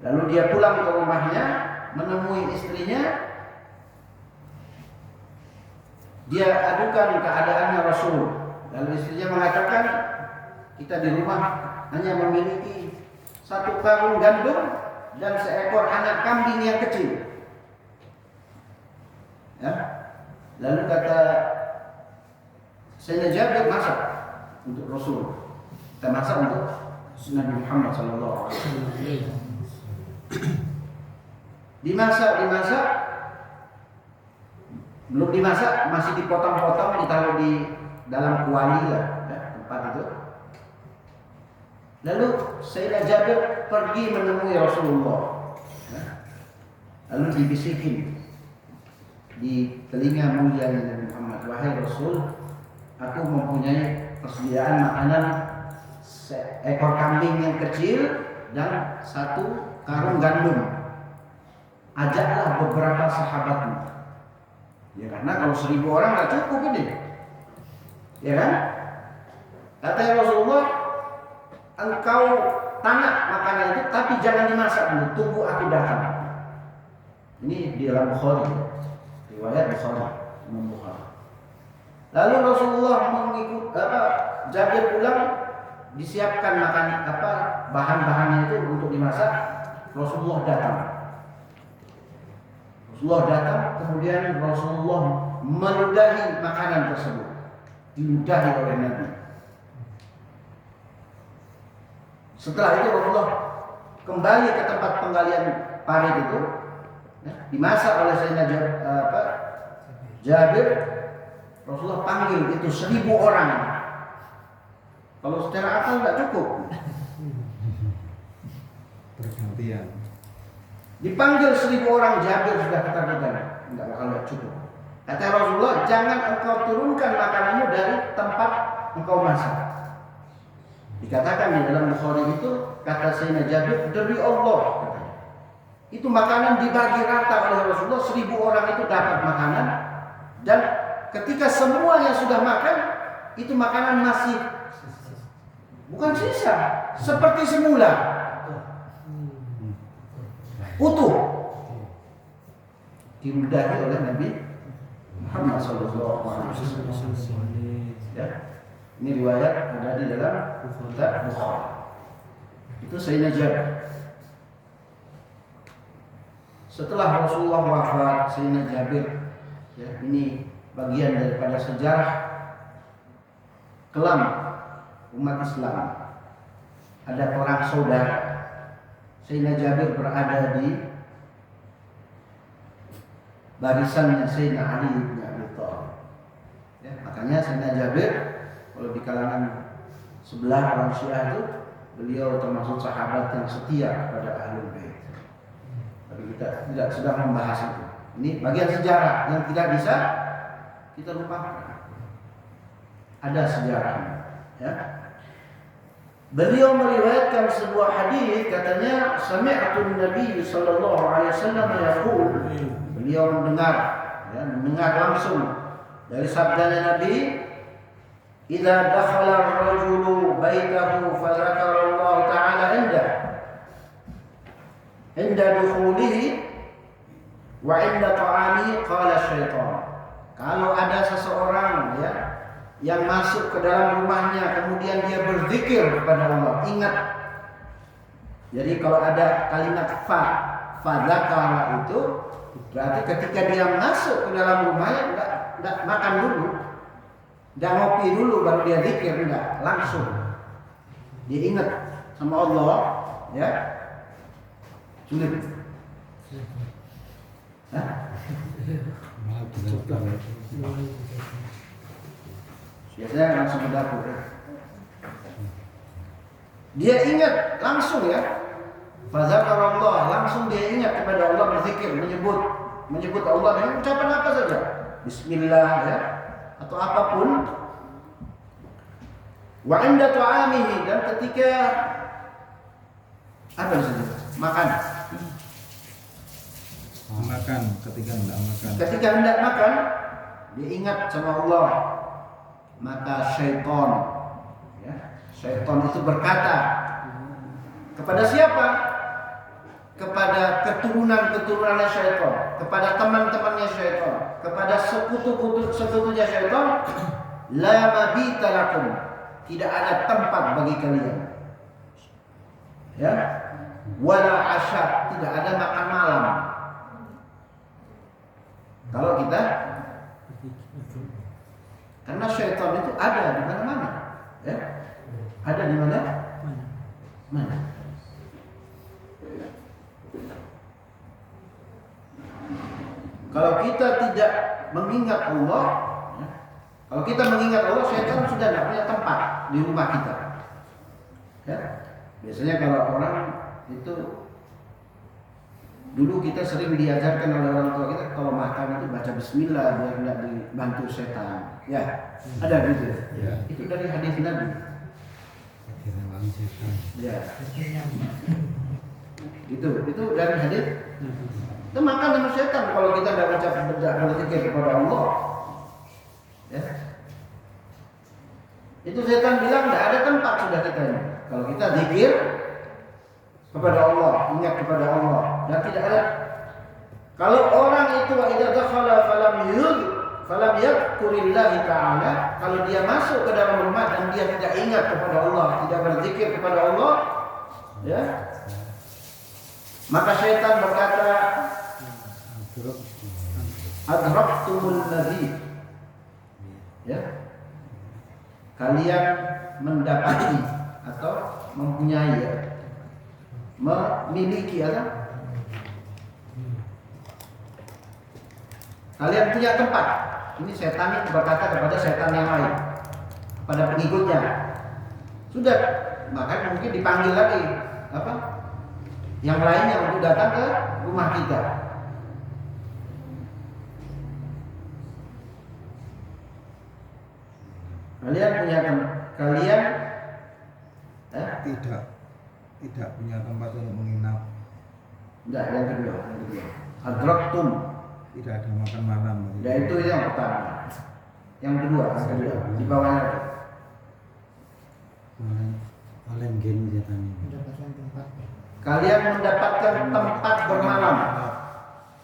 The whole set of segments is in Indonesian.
Lalu dia pulang ke rumahnya, menemui istrinya. Dia adukan keadaannya Rasul. Lalu istrinya mengatakan, kita di rumah hanya memiliki 1 karung gandum dan seekor anak kambing yang kecil. Ya. Lalu kata Sayyidina Jabir, masak untuk Rasul. Kita masak untuk Nabi Muhammad SAW. Dimasak, belum dimasak, masih dipotong-potong, ditaruh di dalam kuali lah, ya, tempat itu. Lalu Sayyidina Jabir pergi menemui Rasulullah, ya. Lalu dibisikin di telinga mulia Nabi Muhammad, wahai Rasul, aku mempunyai persediaan makanan seekor kambing yang kecil dan 1 karung gandum. Ajaklah beberapa sahabatmu. Ya, karena kalau 1000 orang nggak cukup ini, ya kan? Kata Rasulullah, engkau tanak makanan itu, tapi jangan dimasak dulu, tunggu aku datang. Ini di dalam Bukhari, riwayat Bukhari, Imam Bukhari. Lalu Rasulullah Jabir pulang, disiapkan bahan-bahannya itu untuk dimasak. Rasulullah datang, kemudian Rasulullah meludahi makanan tersebut, diludahi oleh Nabi. Setelah itu Rasulullah kembali ke tempat penggalian parit itu, ya, dimasak oleh Sayyidina Jabir. Rasulullah panggil itu 1000 orang. Kalau secara akal nggak cukup. Pergantian. Dipanggil 1000 orang, Jabir sudah ketakutan, nggak bakal cukup. Kata Rasulullah, jangan engkau turunkan makananmu dari tempat engkau masak. Dikatakan di dalam Bukhari itu, kata Sayyidina Jabir, demi Allah, katanya, itu makanan dibagi rata oleh Rasulullah, 1000 orang itu dapat makanan, dan ketika semuanya sudah makan, itu makanan masih bukan sisa, seperti semula, utuh, diludahi oleh Nabi Muhammad SAW. Ya, ini riwayat ada di dalam kitab Bukhari. Itu Sayyidina Jabir. Setelah Rasulullah wafat, Sayyidina Jabir, ya, ini bagian daripada sejarah kelam umat Islam. Ada perang saudara. Sayyidina Jabir berada di barisannya Sayyidina Ali bin Abi Thalib. Ya, makanya Sayyidina Jabir kalau di kalangan sebelah orang Syiah itu, beliau termasuk sahabat yang setia kepada Ahlul Bait. Tapi kita tidak sedang membahas itu. Ini bagian sejarah yang tidak bisa kita lupakan. Ada sejarahnya, ya. Beliau meriwayatkan sebuah hadis, katanya sami'tu Nabi sallallahu alaihi wasallam yaqul. Beliau mendengar, ya, mendengar langsung dari sabdanya Nabi, "Idza dakhala ar-rajulu baitahu fa dzakara Allah ta'ala inda dukhulihi wa inda ta'amihi qala syaitan." Kalau ada seseorang, ya, yang masuk ke dalam rumahnya, kemudian dia berzikir kepada Allah, ingat. Jadi kalau ada kalimat fadzakara itu berarti ketika dia masuk ke dalam rumahnya enggak makan dulu, enggak ngopi dulu baru dia zikir, enggak, langsung dia ingat sama Allah, ya. Sulit. Hah? Biasanya langsung ke dapur, ya. Dia ingat langsung, ya. Fazakarallah, langsung dia ingat kepada Allah, berzikir, menyebut Allah dengan ucapan apa saja, Bismillah, ya, atau apapun. Wa inda ta'amihi, dan ketika apa saja, makan, ketika hendak makan, dia ingat sama Allah. Maka syaitan, ya, syaitan itu berkata kepada siapa? kepada keturunan-keturunannya syaitan, kepada teman-temannya syaitan, kepada sekutu-sekutunya syaitan, la mabita lakum, tidak ada tempat bagi kalian. Ya, wala asya, tidak ada makan malam. Kalau kita, karena syaitan itu ada di mana-mana, ya, ada di mana? Mana? Kalau kita tidak mengingat Allah, ya, kalau kita mengingat Allah, syaitan sudah tidak punya tempat di rumah kita. Ya, biasanya kalau orang itu, dulu kita sering diajarkan oleh orang tua kita kalau makan itu baca Bismillah biar tidak dibantu setan. Ya, ada gitu. Ya. Itu dari hadis Nabi. Ya. Itu dari hadis. Itu makan sama setan kalau kita tidak baca berzikir kepada Allah. Ya. Itu setan bilang tidak ada tempat sudah kita ini. Kalau kita zikir kepada Allah, ingat kepada Allah, dan tidak ada. Kalau orang itu idza dakhala falam yadhkurillahi ta'ala, kalau dia masuk ke dalam rumah dan dia tidak ingat kepada Allah, tidak berzikir kepada Allah, ya, maka syaitan berkata, adraktumul ladzi, ya, kalian mendapati atau mempunyai, ya, memiliki, atau kalian punya tempat. Ini setan ini berkata kepada setan yang lain, kepada pengikutnya. Sudah, maka mungkin dipanggil lagi apa? Yang lainnya untuk datang ke rumah kita. Kalian punya tempat, kalian tidak punya tempat untuk menginap. Enggak, yang kedua. Adraktum, tidak ada makan malam. Ya itu yang pertama. Yang kedua di bawahnya. Kalian gini setan. Kalian mendapatkan tempat bermalam.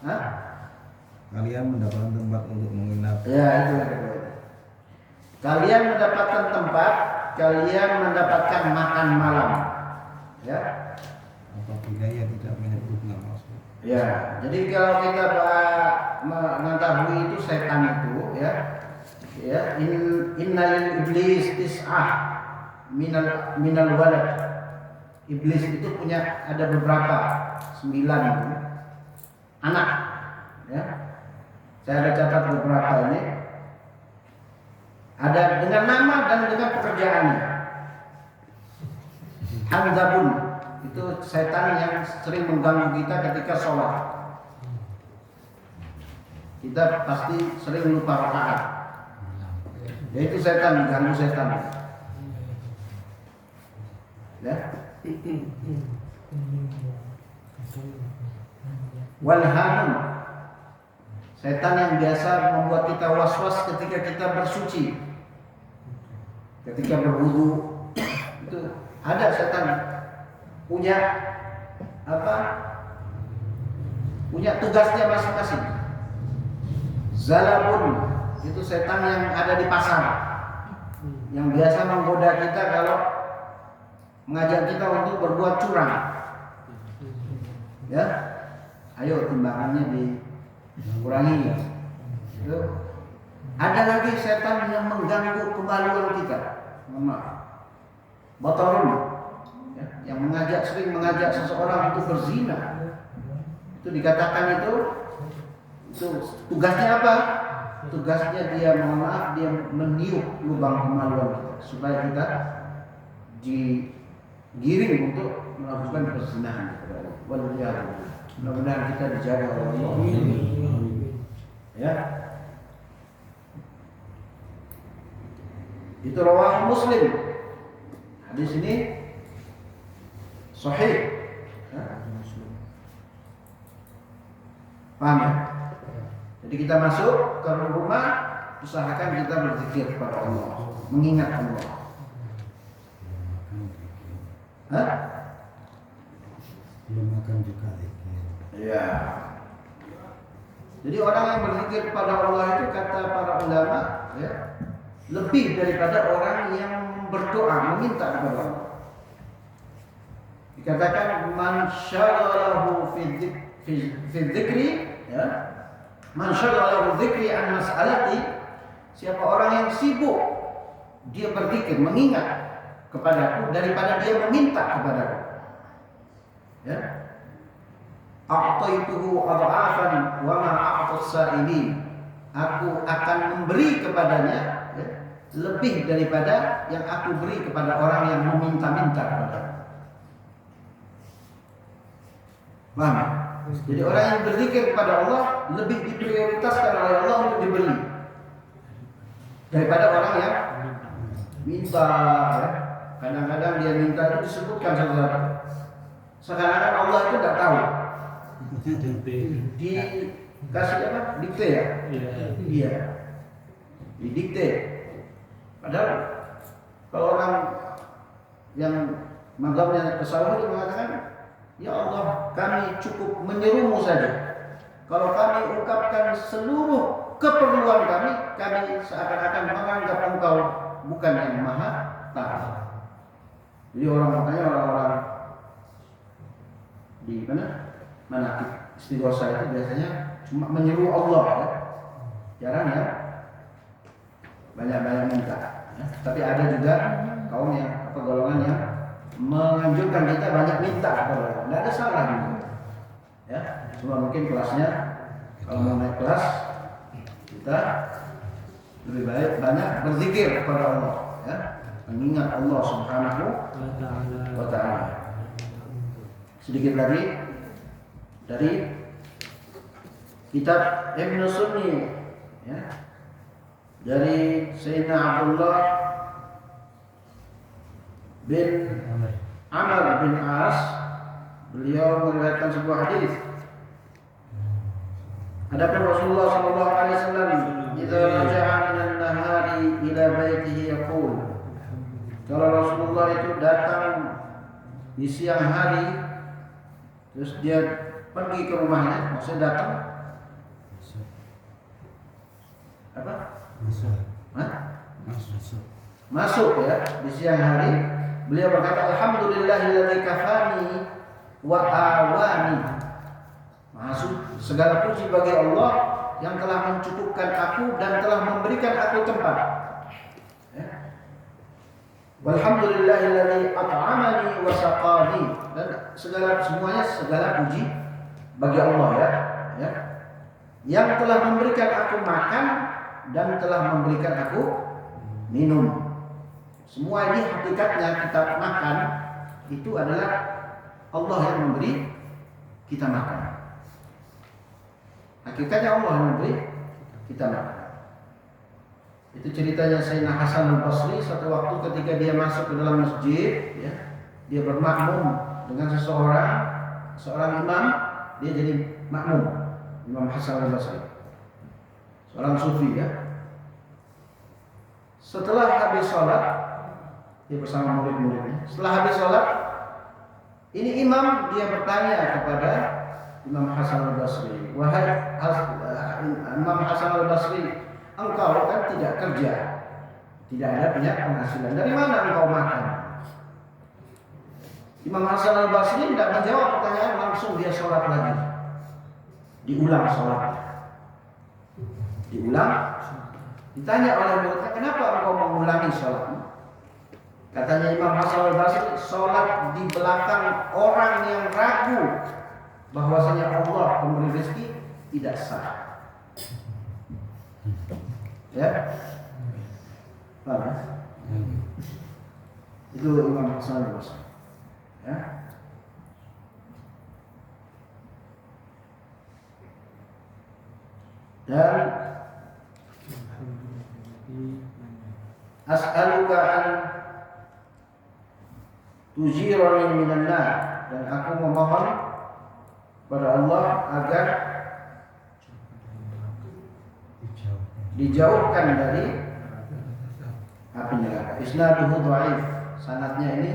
Hah? Kalian mendapatkan tempat untuk menginap. Ya itu yang kedua. Kalian mendapatkan tempat, kalian mendapatkan makan malam. Ya. Apabila ia tidak menyebutnya maksud. Ya, jadi kalau kita mengetahui itu setan itu, ya, ya, innal iblis tis'ah minal walad. Iblis itu punya ada beberapa 9 itu anak, ya. Saya ada catat beberapa ini. Ada dengan nama dan dengan pekerjaannya. Hanzabun, itu setan yang sering mengganggu kita ketika sholat. Kita pasti sering lupa rakaat. Yaitu setan, mengganggu setan. Ya. Walhanun, setan yang biasa membuat kita was-was ketika kita bersuci, ketika berwudu. Itu ada setan punya apa? Punya tugasnya masing-masing. Zalabun, itu setan yang ada di pasar, yang biasa menggoda kita kalau mengajak kita untuk berbuat curang. Ya, ayo timbangannya dikurangi. Itu. Ada lagi setan yang mengganggu kemaluan kita. Batarun, ya, yang sering mengajak seseorang untuk berzina. Itu dikatakan itu tugasnya apa? Tugasnya dia, mohon maaf, dia meniup lubang kemaluan kita supaya kita digiring untuk melakukan perzinahan. Mudah-mudahan kita dijaga oleh Allah. Ya. Itu rawahu Muslim. Hadis ini sahih. Paham ya? Jadi kita masuk ke rumah, usahakan kita berzikir kepada Allah, mengingat Allah. Hah? Belum makan juga zikir. Ya. Jadi orang yang berzikir kepada Allah itu kata para ulama ya, lebih daripada orang yang berdoa meminta kepada Allah. Dikatakan man syaghalahu fi dzikri ya. Man syaghalahu dzikri an mas'alati, siapa orang yang sibuk dia berzikir mengingat kepadaku daripada dia meminta kepadaku. Ya. A'taituhu adha'afan wa ma a'tas sa'ilin. Aku akan memberi kepadanya ya, lebih daripada yang aku beri kepada orang yang meminta-minta kepadaku. Paham? Jadi orang yang berzikir kepada Allah lebih diprioritaskan oleh Allah untuk diberi daripada orang yang minta ya. Kadang-kadang dia minta itu disebutkan satu-satu. Sekarang Allah itu tidak tahu. Dikasih apa? Dikte ya? Iya. Didikte. Padahal kalau orang yang mazhabnya tasawuf itu mengatakan, ya Allah, kami cukup menyerumu saja. Kalau kami ungkapkan seluruh keperluan kami seakan-akan menganggap engkau bukan yang maha tahu. Jadi orang-orang di manakib istighosa itu biasanya cuma menyeru Allah ya. Jarang ya banyak-banyak minta ya. Tapi ada juga kaum yang golongan yang menganjurkan kita banyak minta kepada Allah. Tidak ada salah juga ya. Cuma mungkin kelasnya kalau mau naik kelas kita lebih baik banyak berzikir kepada Allah ya. Mengingat Allah Subhanahu wa ta'ala. Sedikit lagi dari kitab Ibn Sunni ya, dari Sayyidina Abdullah bin Amr bin As, beliau meriwayatkan sebuah hadis. Adapun Rasulullah sallallahu alaihi wasallam idza raja'a minan nahari ila baitihi yaqul, kalau Rasulullah itu datang di siang hari terus dia pergi ke rumahnya, maksudnya datang apa? Masuk ya di siang hari, beliau berkata alhamdulillahilladzi kafani wa awani. Masuk segala puji bagi Allah yang telah mencukupkan aku dan telah memberikan aku tempat. Ya. Walhamdulillahilladzi at'amani wa saqani, dan semuanya puji bagi Allah ya. Yang telah memberikan aku makan dan telah memberikan aku minum. Semua ini hakikatnya kita makan itu adalah Allah yang memberi kita makan. Hakikatnya Allah yang memberi kita makan. Itu ceritanya Sayyidina Hasan al-Basri suatu waktu ketika dia masuk ke dalam masjid ya, dia bermakmum dengan seorang imam, dia jadi makmum. Imam Hasan al-Basri seorang sufi ya. Setelah habis sholat, dia bersama murid-muridnya. Setelah habis sholat, ini imam dia bertanya kepada Imam Hasan al-Basri, wahai Imam Hasan al-Basri, engkau kan tidak kerja, tidak ada punya penghasilan, dari mana engkau makan? Imam Hasan al-Basri tidak menjawab pertanyaan, langsung dia sholat lagi. Diulang sholatnya. Ditanya oleh muridnya, kenapa engkau mengulangi sholatmu? Katanya Imam Hasan al-Basri, sholat di belakang orang yang ragu bahwasanya Allah pemberi rezeki tidak sah. Ya, paham? Itu Imam Hasan al-Basri. Ya. Dan as'aluka an tujirani minan nar, dan aku memohon kepada Allah agar dijauhkan dari api neraka. Isnaduhu dhaif, sanadnya ini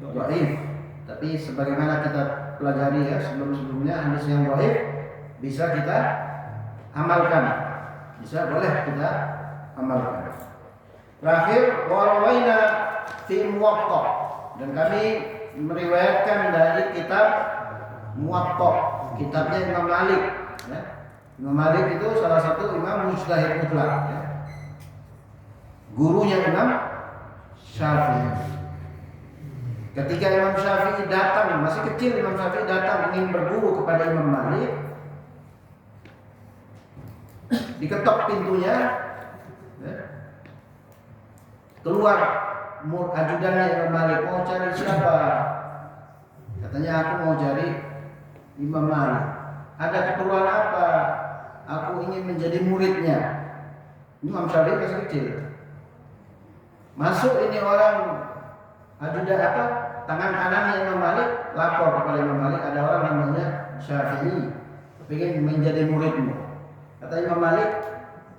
dhaif, tapi sebagaimana kita pelajari ya sebelum-sebelumnya, hadis yang dhaif bisa kita amalkan, bisa boleh kita amalkan. Terakhir, warawaina fi Muwatta, dan kami meriwayatkan dari kitab Muwatta, kitabnya Imam Malik. Ya. Imam Malik itu salah satu imam mujtahid mutlak. Ya. Gurunya Imam Syafi'i. Ketika Imam Syafi'i datang, masih kecil Imam Syafi'i datang ingin berguru kepada Imam Malik, diketok pintunya, ya. Keluar ajudannya Imam Malik, mau cari siapa? Katanya aku mau cari Imam Malik. Ada keperluan apa? Aku ingin menjadi muridnya. Imam Syafi'i masih kecil. Masuk ini orang ajudan apa? Tangan kanannya Imam Malik lapor kepada Imam Malik, ada orang namanya Syafi'i, ingin menjadi muridmu. Kata Imam Malik,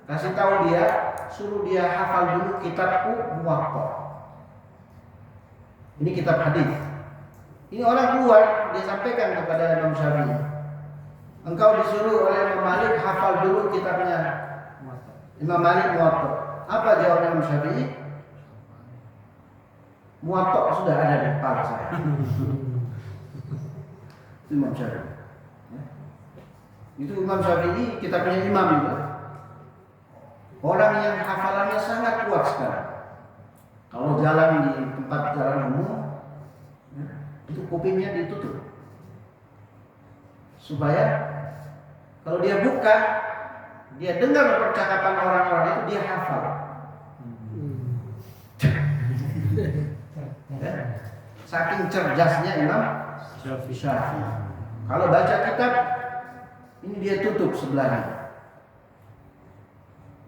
kasih tahu dia, suruh dia hafal dulu kitabku Muwatta. Ini kitab hadis. Ini orang keluar, dia sampaikan kepada Imam Syafi'i, engkau disuruh oleh Imam Malik hafal dulu kitabnya Imam Malik Muwatta. Apa jawab Imam Syafi'i? Muwatta sudah ada di kepala saya. Itu Imam Syafi'i. Itu Imam Syafi'i, kita punya imam itu. Orang yang hafalannya sangat kuat sekali. Kalau jalan di tempat jalan umum, itu kupingnya ditutup. Supaya kalau dia buka, dia dengar percakapan orang-orang itu, dia hafal. Ya. Saking cerdasnya Imam Syafi'i. Kalau baca kitab, ini dia tutup sebelahnya.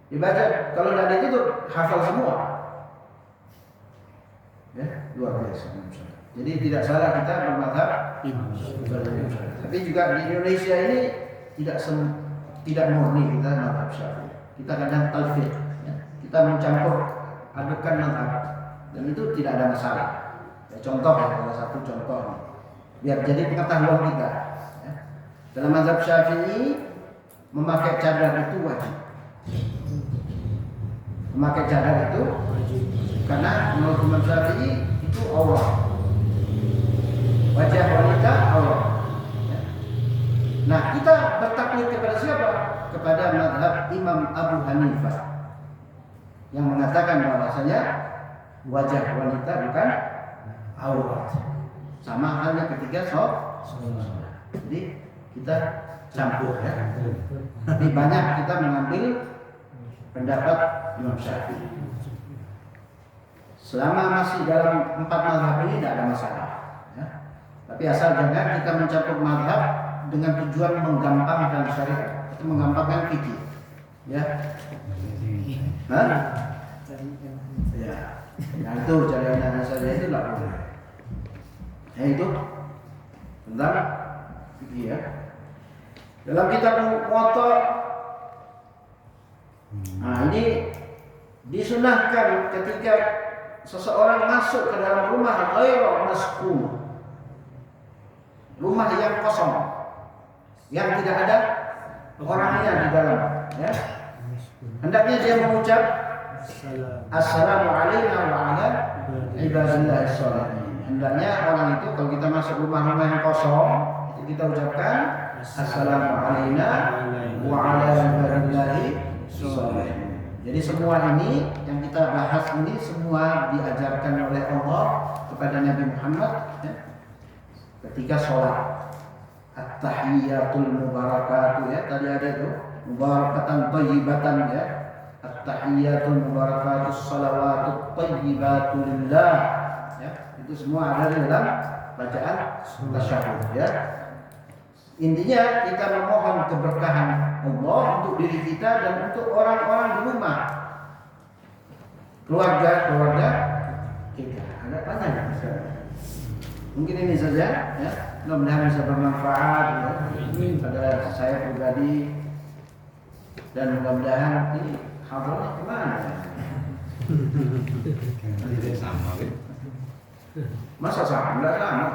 Dibaca, kalau tidak ditutup, hafal semua. Ya, luar biasa. Jadi tidak salah kita bermadzhab Imam Syafi'i. Tapi juga di Indonesia ini tidak murni kita mazhab Syafi'i. Kita kadang talfid, ya. Kita mencampur adukan mazhab, dan itu tidak ada masalah. Ya, contoh ya, salah satu contoh biar jadi pengetahuan kita. Ya. Dalam mazhab Syafi'i, memakai cadar itu wajib. Memakai cadar itu wajib, karena menurut Imam Syafi'i itu aurat. Wajah wanita aurat. Ya. Nah, kita bertaklid kepada siapa? Kepada mazhab Imam Abu Hanifah yang mengatakan bahwasanya wajah wanita bukan aurat. Sama halnya ketika sholat. Jadi kita campur ya. Tapi banyak kita mengambil pendapat Imam Syafi'i. Selama masih dalam 4 mazhab ini tidak ada masalah. Ya. Tapi asal jangan kita mencampur mazhab dengan tujuan menggampangkan syariat, itu menggampangkan fikih. Ya. Hah? Ya. Nah itu caranya saja itu tidak boleh. Ya itu tentang fikih ya. Dalam kitab Muwatta, nah ini disunahkan ketika seseorang masuk ke dalam rumah ghairu maskun, rumah yang kosong, yang tidak ada orangnya di dalam, ya. Hendaknya dia mengucap assalamu alaikum wa ala ibadillah sholihin. Hendaknya orang itu kalau kita masuk rumah-rumah yang kosong, itu kita ucapkan assalamu alaikum wa ala ibadillah sholihin. Jadi semua ini yang kita bahas ini semua diajarkan oleh Allah kepada Nabi Muhammad, ya, ketika sholat. At-tahiyyatul mubarakatuh, ya, tadi ada itu mubarakatan thayyibatan, ya. At-tahiyyatul mubarakatus salawatut thayyibatu lillah, ya. Itu semua ada di dalam bacaan tasyahud, ya. Intinya kita memohon keberkahan Allah untuk diri kita dan untuk orang-orang di rumah, keluarga kita. Ada tanya? Mungkin ini saja, ya. Mudah-mudahan bisa bermanfaat, ya, pada saya pribadi, dan mudah-mudahan ini hadirnya kemana? Masa sama? Enggak sama.